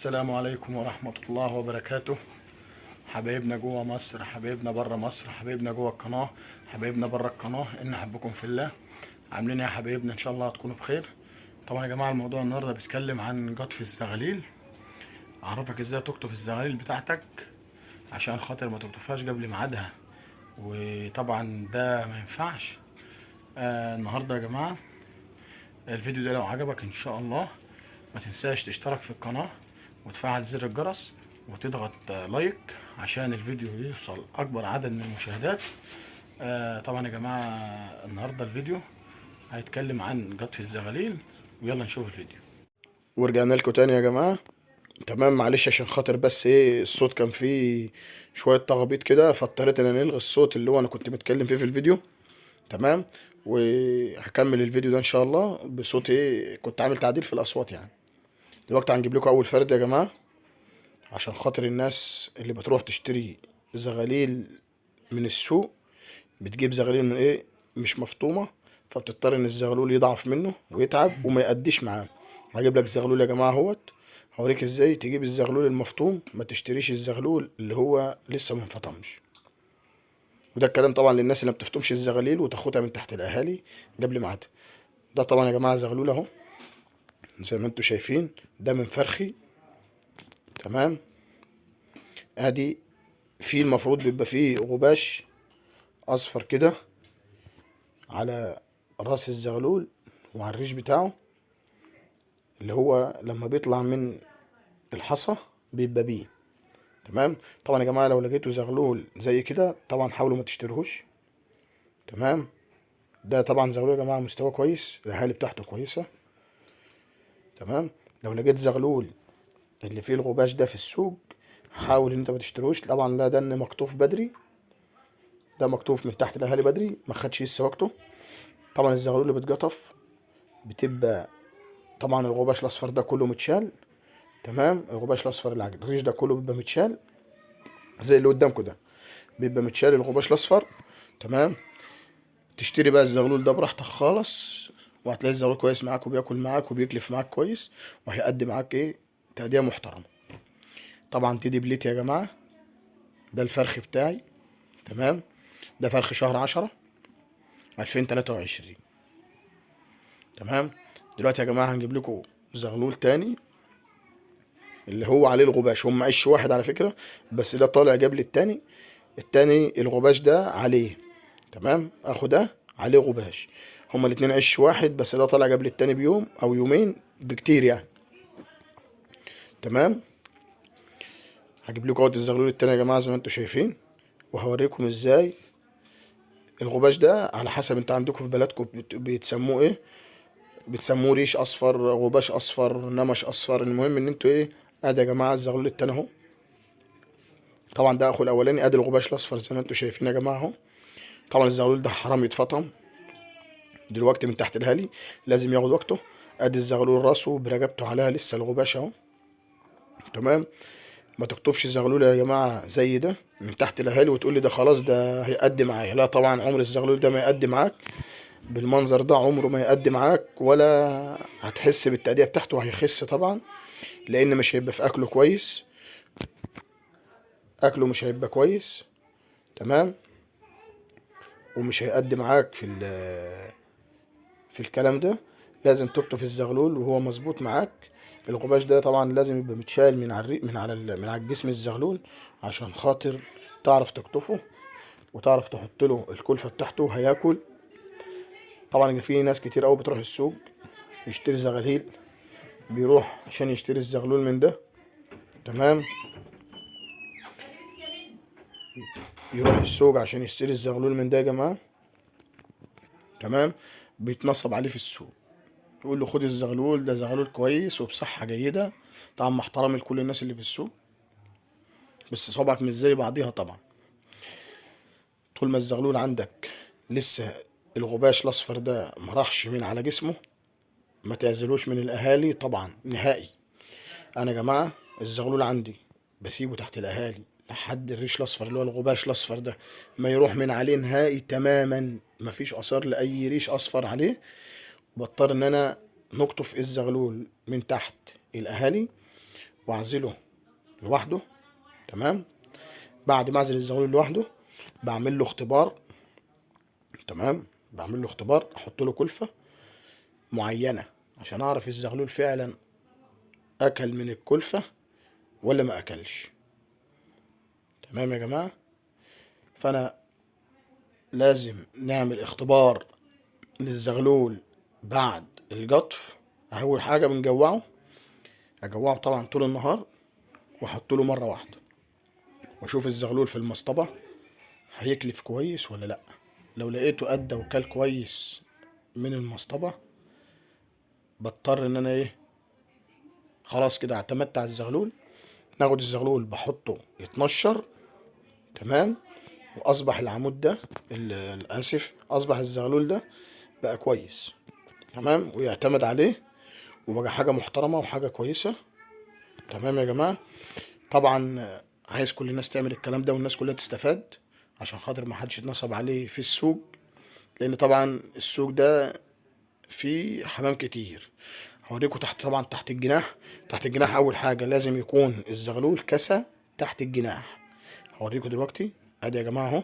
السلام عليكم ورحمة الله وبركاته. حبايبنا جوه مصر، حبايبنا بره مصر، حبايبنا جوه القناة، حبايبنا بره القناة، إن أحبكم في الله. عاملين إيه يا حبايبنا؟ إن شاء الله هتكونوا بخير. طبعا يا جماعة الموضوع النهاردة بيتكلم عن قطف الزغاليل. أعرفك إزاي تقطف الزغاليل بتاعتك عشان خاطر ما تقطفهاش قبل ميعادها، وطبعا ده ما ينفعش. النهاردة يا جماعة الفيديو ده لو عجبك إن شاء الله ما تنساش تشترك في القناة وتفعل زر الجرس وتضغط لايك عشان الفيديو يوصل اكبر عدد من المشاهدات. طبعا يا جماعة النهاردة الفيديو هيتكلم عن قطف الزغاليل، ويلا نشوف الفيديو. ورجعنا لكم تاني يا جماعة. تمام، معلش عشان خاطر بس ايه الصوت كان فيه شوية تخبيط كده، فاضطريت ان انا الغي الصوت اللي هو انا كنت متكلم فيه في الفيديو. تمام، وهكمل الفيديو ده ان شاء الله بصوت ايه، كنت عامل تعديل في الاصوات يعني. دلوقتي هنجيب لكم اول فرد يا جماعة عشان خاطر الناس اللي بتروح تشتري زغاليل من السوق، بتجيب زغاليل من ايه مش مفطومة، فبتضطر ان الزغلول يضعف منه ويتعب وما يأديش معاه. هجيب لك زغلول يا جماعة اهوت، هوريك ازاي تجيب الزغلول المفطوم، ما تشتريش الزغلول اللي هو لسه ما انفطمش. وده الكلام طبعا للناس اللي ما بتفطمش الزغاليل وتاخدها من تحت الاهالي قبل ميعادها. ده طبعا يا جماعة زغلول اهو زي ما انتوا شايفين، ده من فرخي. تمام، ادي في المفروض بيبقى فيه غباش اصفر كده على راس الزغلول وعلى الريش بتاعه، اللي هو لما بيطلع من الحصى بيبقى بيه. تمام، طبعا يا جماعه لو لقيتوا زغلول زي كده طبعا حاولوا ما تشتروهوش. تمام، ده طبعا زغلول يا جماعه مستوى كويس، الاهالي بتاعته كويسه. تمام، لو لقيت زغلول اللي فيه الغباش ده في السوق حاول ان انت ما تشتروش. طبعا لا، ده ان مكتوف بدري، ده مكتوف من تحت الاهالي بدري، ما خدش لسه وقته. طبعا الزغلول اللي بتقطف بتبقى طبعا الغباش الاصفر ده كله متشال. تمام، الغباش الاصفر اللي على الريش ده كله بيبقى متشال زي اللي قدامكم ده، بيبقى متشال الغباش الاصفر. تمام، تشتري بقى الزغلول ده براحتك خالص، وهتلاقي الزغلول كويس معاك وبياكل معاك وبيكلف معاك كويس، وهيقدم معاك ايه تأدية محترمة. طبعا دي دبلتي يا جماعة، ده الفرخ بتاعي. تمام، ده فرخ شهر 10 2023. تمام، دلوقتي يا جماعة هنجيب لكم زغلول تاني اللي هو عليه الغباش. هم عش واحد على فكرة، بس ده طالع جاب لي التاني. التاني الغباش ده عليه. تمام، اخو ده عليه غباش، هما الاتنين عش واحد، بس ده طالع قبل التاني بيوم او يومين بكتير يعني. تمام، هجيب لكم عقد الزغلول التاني يا جماعه زي ما انتم شايفين، وهوريكم ازاي الغباش ده على حسب انت عندكم في بلدكم بتسموه ايه. بتسموه ريش اصفر، غباش اصفر، نمش اصفر، المهم ان انتوا ايه. ادي يا جماعه الزغلول التاني اهو. طبعا ده اخو الاولاني، ادي الغباش الاصفر زي ما انتم شايفين يا جماعه اهو. طبعا الزغلول ده حرام يتفطم دلوقتي من تحت الهالي، لازم ياخد وقته. ادي الزغلول راسه برقبته عليها لسه الغباش اهو. تمام، ما تقطفش الزغلول يا جماعه زي ده من تحت الاهالي وتقول لي ده خلاص ده هيقدم معايا. لا طبعا، عمر الزغلول ده ما يقدم معاك بالمنظر ده، عمره ما يقدم معاك ولا هتحس بالتأدية بتاعته، وهيخس طبعا لان مش هيبقى في اكله كويس، اكله مش هيبقى كويس. تمام، ومش هيقدم معاك في الكلام ده. لازم تقطف الزغلول وهو مظبوط معاك. الغباش ده طبعا لازم يبقى متشال من على من على الجسم الزغلول عشان خاطر تعرف تقطفه وتعرف تحط له الكلفة بتاعته هياكل. طبعا في ناس كتير قوي بتروح السوق يشتري زغاليل، بيروح عشان يشتري الزغلول من ده. تمام، يروح السوق عشان يشتري الزغلول من ده يا جماعة. تمام، بيتنصب عليه في السوق، يقول له خد الزغلول ده زغلول كويس وبصحة جيدة. طبعا مع احترامي لكل الناس اللي في السوق، بس صوابعك مش زي بعضيها طبعا. طول ما الزغلول عندك لسه الغباش الاصفر ده مراحش من على جسمه، ما تعزلوش من الاهالي طبعا نهائي. انا يا جماعه الزغلول عندي بسيبه تحت الاهالي لحد الريش الاصفر اللي هو الغباش الاصفر ده ما يروح من عليه نهائي تماما، مفيش اثار لاي ريش اصفر عليه. بضطر ان انا نقطف الزغلول من تحت الاهالي واعزله لوحده. تمام. بعد ما اعزل الزغلول لوحده بعمل له اختبار. تمام. بعمل له اختبار، احط له كلفة معينة عشان اعرف الزغلول فعلا اكل من الكلفة ولا ما اكلش. تمام يا جماعة. فانا لازم نعمل اختبار للزغلول بعد القطف. اول حاجة بنجوعه، اجوعه طبعا طول النهار واحط له مرة واحدة، واشوف الزغلول في المصطبة هيكلف كويس ولا لا. لو لقيته ادى وكل كويس من المصطبة بضطر ان انا خلاص كده اعتمدت على الزغلول. ناخد الزغلول بحطه يتنشر. تمام. واصبح العمود ده اسف، اصبح الزغلول ده بقى كويس. تمام. ويعتمد عليه وبقى حاجة محترمة وحاجة كويسة. تمام يا جماعة. طبعا عايز كل الناس تعمل الكلام ده والناس كلها تستفاد عشان خاطر ما حدش يتنصب عليه في السوق، لان طبعا السوق ده فيه حمام كتير. هوريكم تحت، طبعا تحت الجناح. تحت الجناح اول حاجة لازم يكون الزغلول كسى تحت الجناح. هوريكم دلوقتي. ادي يا جماعة اهو.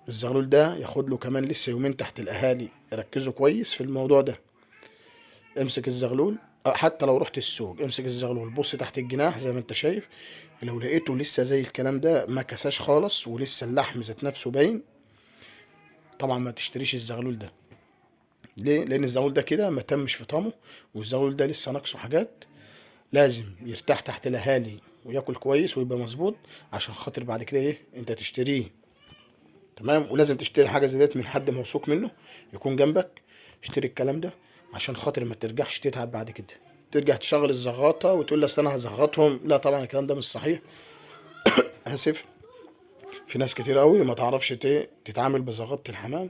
الزغلول ده ياخد له كمان لسه يومين تحت الاهالي. ركزوا كويس في الموضوع ده. امسك الزغلول، حتى لو رحت السوق امسك الزغلول بص تحت الجناح زي ما انت شايف. لو لقيته لسه زي الكلام ده ما كساش خالص ولسه اللحم ذات نفسه باين، طبعا ما تشتريش الزغلول ده. ليه؟ لان الزغلول ده كده ما تمش فطامه، والزغلول ده لسه ناقصه حاجات. لازم يرتاح تحت الاهالي وياكل كويس ويبقى مظبوط عشان خاطر بعد كده انت تشتريه. تمام. ولازم تشتري حاجه زي ديت من حد موثوق منه يكون جنبك. اشتري الكلام ده عشان خاطر ما ترجعش تتعب بعد كده، ترجع تشغل الزغاطه وتقول لي اصل انا هزغطهم. لا طبعا الكلام ده مش صحيح. اسف. في ناس كتير قوي ما تعرفش تتعامل بزغاطه الحمام.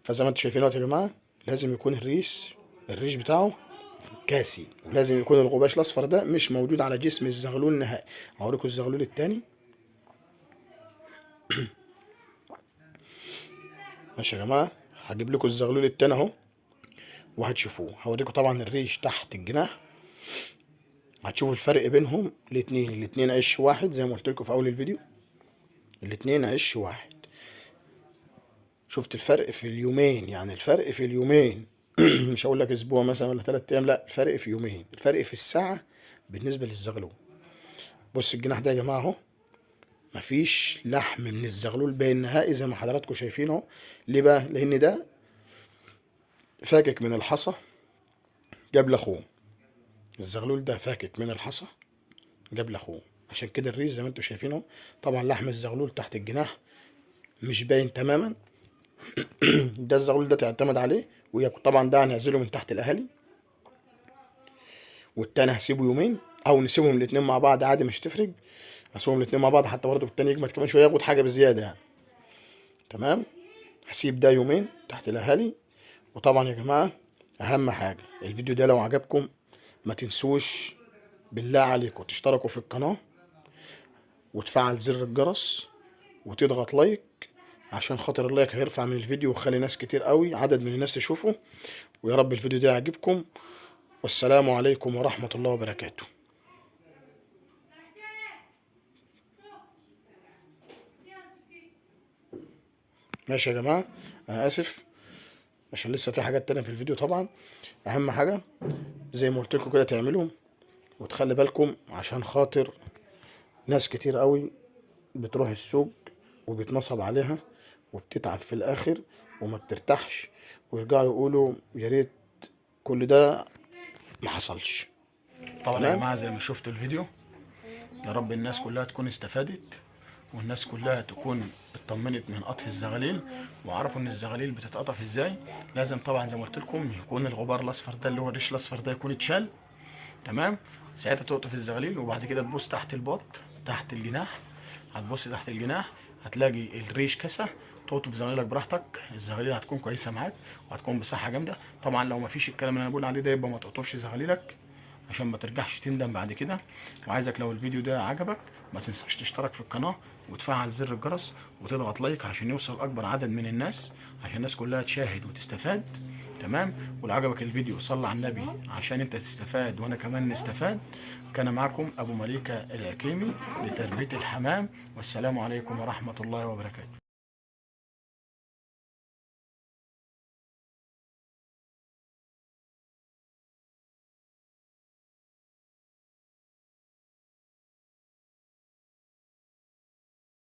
فزي ما انتم شايفين يا جماعه لازم يكون الريش بتاعه كاسي، ولازم يكون الغباش الاصفر ده مش موجود على جسم الزغلول نهائي. هوريكم الزغلول التاني. ماشي يا جماعه. هجيب لكم الزغلول التاني اهو وهتشوفوه. هوريكم طبعا الريش تحت الجناح. هتشوفوا الفرق بينهم الاتنين عش واحد زي ما قلت لكم في اول الفيديو. الاتنين عش واحد. شفت الفرق في اليومين؟ يعني الفرق في اليومين مش هقول لك اسبوع مثلا ولا 3 ايام، لا الفرق في يومين، الفرق في الساعه بالنسبه للزغلول. بص الجناح ده يا جماعه اهو، مفيش لحم من الزغلول باين نهائي زي ما حضراتكم شايفين اهو. ليه بقى؟ لان ده فاكك من الحصى جاب لاخوه. الزغلول ده فاكك من الحصى جاب لاخوه، عشان كده الريش زي ما انتم شايفين اهو. طبعا لحم الزغلول تحت الجناح مش باين تماما. ده الزغلول ده تعتمد عليه وياكل. طبعا ده هنعزله من تحت الاهالي، والتاني هسيبه يومين او نسيبهم الاتنين مع بعض عادي مش تفرق. هسيبهم الاتنين مع بعض حتى برضه التاني يجمد كمان شويه ياخد حاجه بزياده يعني. تمام. هسيب ده يومين تحت الاهالي. وطبعا يا جماعه اهم حاجه الفيديو ده لو عجبكم ما تنسوش بالله عليكم تشتركوا في القناه وتفعل زر الجرس وتضغط لايك، عشان خاطر اللايك هيرفع من الفيديو ويخلي ناس كتير قوي عدد من الناس تشوفه. ويا رب الفيديو ده يعجبكم. والسلام عليكم ورحمة الله وبركاته. ماشي يا جماعة. انا اسف عشان لسه في حاجات تانية في الفيديو. طبعا اهم حاجة زي ما قلت لكم كده تعملوا وتخلي بالكم، عشان خاطر ناس كتير قوي بتروح السوق وبيتنصب عليها وبتتعب في الاخر وما بترتاحش، ويرجعوا يقولوا يا ريت كل ده ما حصلش. طبعا يا جماعه زي ما شفتوا الفيديو، يا رب الناس كلها تكون استفادت والناس كلها تكون اطمنت من قطف الزغاليل وعرفوا ان الزغاليل بتتقطف ازاي. لازم طبعا زي ما قلت لكم يكون الغبار الاصفر ده اللي هو الريش الاصفر ده يكون اتشال. تمام. ساعتها تقطف الزغاليل وبعد كده تبص تحت البط تحت الجناح. هتبص تحت الجناح هتلاقي الريش كسى. تقطف زغاليلك براحتك، الزغاليل هتكون كويسه معاك وهتكون بصحه جامده. طبعا لو مفيش الكلام اللي انا بقول عليه ده يبقى ما تقطفش زغاليلك عشان ما ترجعش تندم بعد كده. وعايزك لو الفيديو ده عجبك ما تنساش تشترك في القناه وتفعل زر الجرس وتضغط لايك عشان يوصل اكبر عدد من الناس، عشان الناس كلها تشاهد وتستفاد. تمام. ولو عجبك الفيديو صلى على النبي عشان انت تستفاد وانا كمان نستفاد. كان معكم ابو مليكة العكيمي لتربية الحمام، والسلام عليكم ورحمة الله وبركاته.